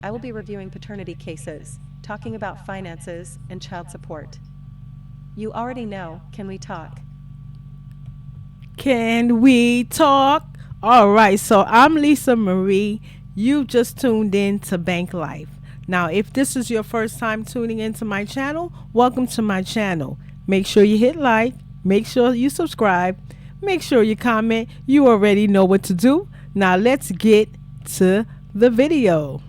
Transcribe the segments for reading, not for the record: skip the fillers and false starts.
I will be reviewing paternity cases, talking about finances and child support. You already know, can we talk? Can we talk? All right, so I'm Lisa Marie. You just tuned in to Bank Life. Now, if this is your first time tuning into my channel, welcome to my channel. Make sure you hit like, make sure you subscribe, make sure you comment. You already know what to do. Now, let's get to the video.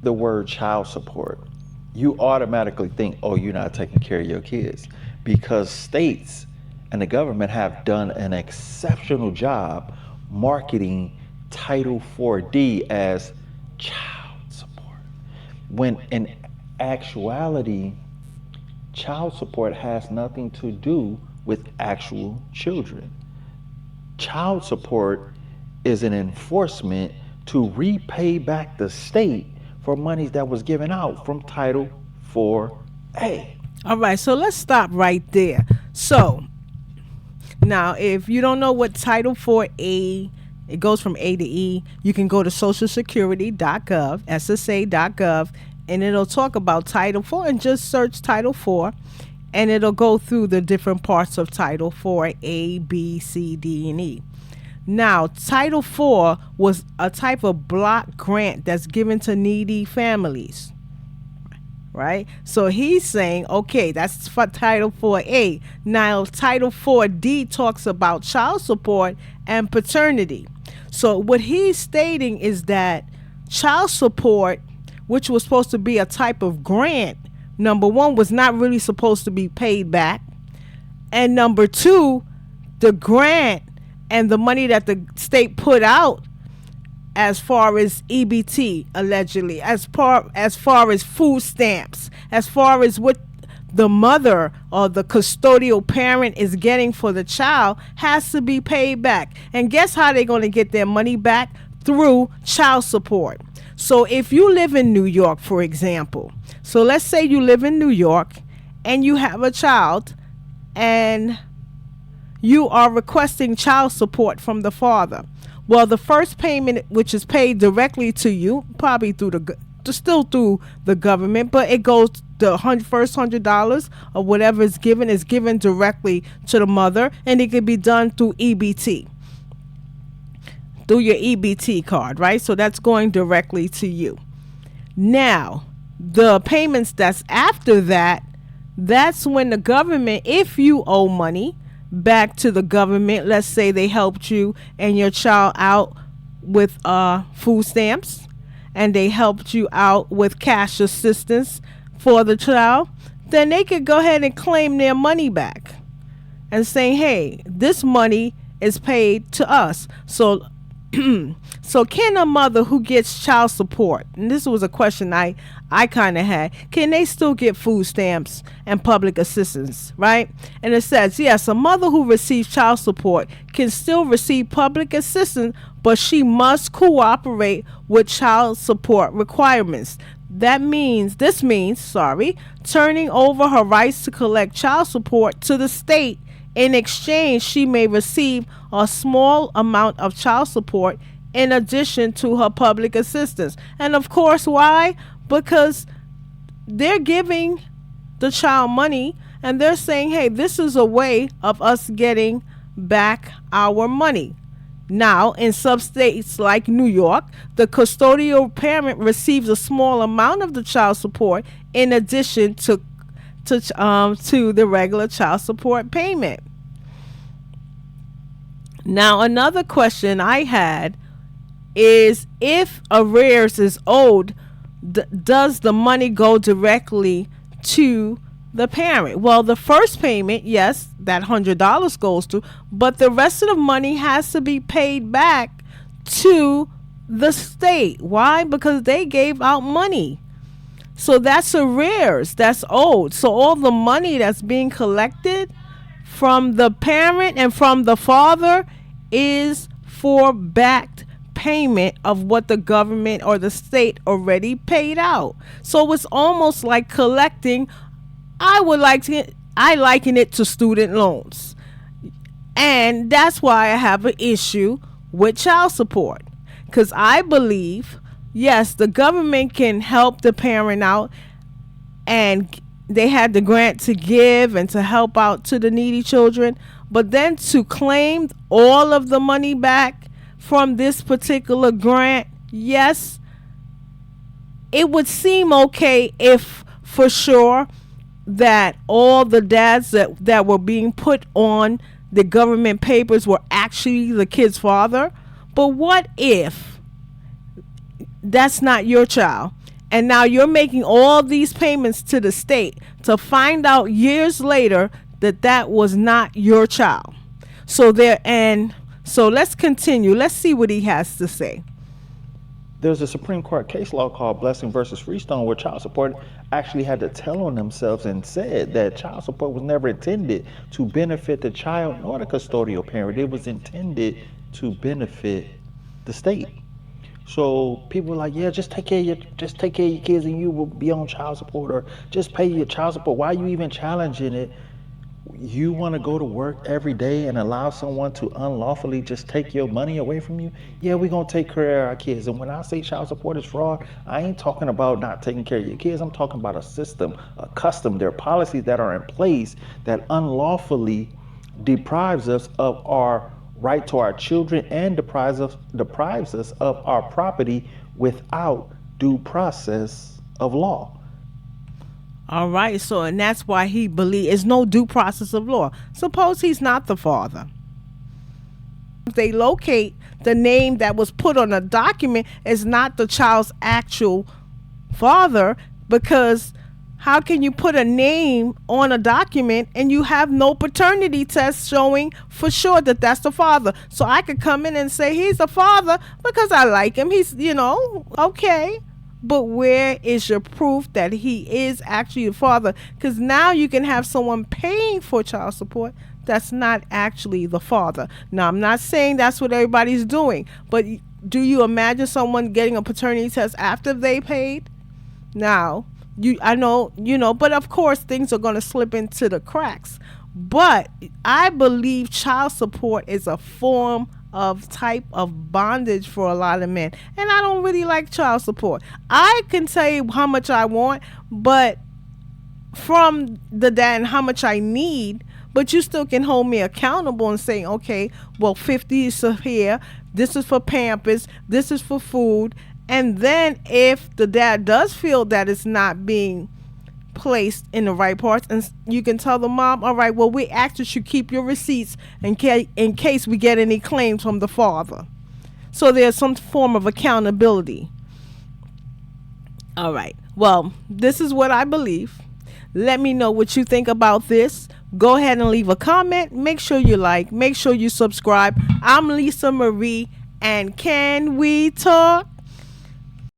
The word child support, you automatically think, oh, you're not taking care of your kids, because states and the government have done an exceptional job marketing Title 4D as child support, when in actuality, child support has nothing to do with actual children. Child support is an enforcement to repay back the state for monies that was given out from Title 4A. All right, so let's stop right there. So, now if you don't know what Title 4A, it goes from A to E, you can go to socialsecurity.gov, SSA.gov, and it'll talk about Title 4 and just search Title 4 and it'll go through the different parts of Title 4, A, B, C, D, and E. Now, Title 4 was a type of block grant that's given to needy families, right? So he's saying, okay, that's for Title 4A. Now, Title 4D talks about child support and paternity. So what he's stating is that child support, which was supposed to be a type of grant, number one, was not really supposed to be paid back. And number two, the grant and the money that the state put out as far as EBT, allegedly, as far as food stamps, as far as what the mother or the custodial parent is getting for the child, has to be paid back. And guess how they're going to get their money back? Through child support. So if you live in New York, for example, so let's say you live in New York and you have a child and you are requesting child support from the father. Well, the first payment, which is paid directly to you, probably still through the government, but it goes, the first $100 or whatever is given directly to the mother, and it can be done through EBT, through your EBT card, right? So that's going directly to you. Now, the payments that's after that, that's when the government, if you owe money back to the government, let's say they helped you and your child out with food stamps, and they helped you out with cash assistance for the child, then they could go ahead and claim their money back and say, hey, this money is paid to us. So so can a mother who gets child support, and this was a question I kind of had, can they still get food stamps and public assistance, right? And it says, yes, a mother who receives child support can still receive public assistance, but she must cooperate with child support requirements. This means turning over her rights to collect child support to the state. In exchange, she may receive a small amount of child support in addition to her public assistance. And of course, why? Because they're giving the child money and they're saying, hey, this is a way of us getting back our money. Now, in some states like New York, the custodial parent receives a small amount of the child support in addition to the regular child support payment. Now, another question I had is, if arrears is owed, does the money go directly to the parent? Well, the first payment, yes, that $100 goes to, but the rest of the money has to be paid back to the state. Why? Because they gave out money. So that's arrears, that's owed. So all the money that's being collected from the parent and from the father is for backed payment of what the government or the state already paid out. So it's almost like collecting. I liken it to student loans. And that's why I have an issue with child support. Because I believe, yes, the government can help the parent out, and they had the grant to give and to help out to the needy children, but then to claim all of the money back from this particular grant, yes, it would seem okay if for sure that all the dads that were being put on the government papers were actually the kid's father. But what if that's not your child, and now you're making all these payments to the state to find out years later that that was not your child? So let's continue. Let's see what he has to say. There's a Supreme Court case law called Blessing versus Freestone, where child support actually had to tell on themselves and said that child support was never intended to benefit the child nor the custodial parent. It was intended to benefit the state. So people are like, yeah, just take care of your kids and you will be on child support, or just pay your child support. Why are you even challenging it? You want to go to work every day and allow someone to unlawfully just take your money away from you? Yeah, we're going to take care of our kids. And when I say child support is fraud, I ain't talking about not taking care of your kids. I'm talking about a system, a custom. There are policies that are in place that unlawfully deprives us of our right to our children and deprives us of our property without due process of law. All right, so and that's why he believes there's no due process of law. Suppose he's not the father. If they locate the name that was put on a document is not the child's actual father, because how can you put a name on a document and you have no paternity test showing for sure that that's the father? So I could come in and say he's the father because I like him. He's, okay. But where is your proof that he is actually the father? Because now you can have someone paying for child support that's not actually the father. Now, I'm not saying that's what everybody's doing, but do you imagine someone getting a paternity test after they paid? Now, but of course things are going to slip into the cracks. But I believe child support is a form of type of bondage for a lot of men, and I don't really like child support. I can tell you how much I want, but from the dad, and how much I need, but you still can hold me accountable and say, okay, well, 50 is here, this is for Pampers, this is for food. And then if the dad does feel that it's not being placed in the right parts, and you can tell the mom, all right, well, we actually should keep your receipts in case we get any claims from the father. So there's some form of accountability. All right, well, this is what I believe. Let me know what you think about this. Go ahead and leave a comment. Make sure you like, make sure you subscribe. I'm Lisa Marie, and can we talk?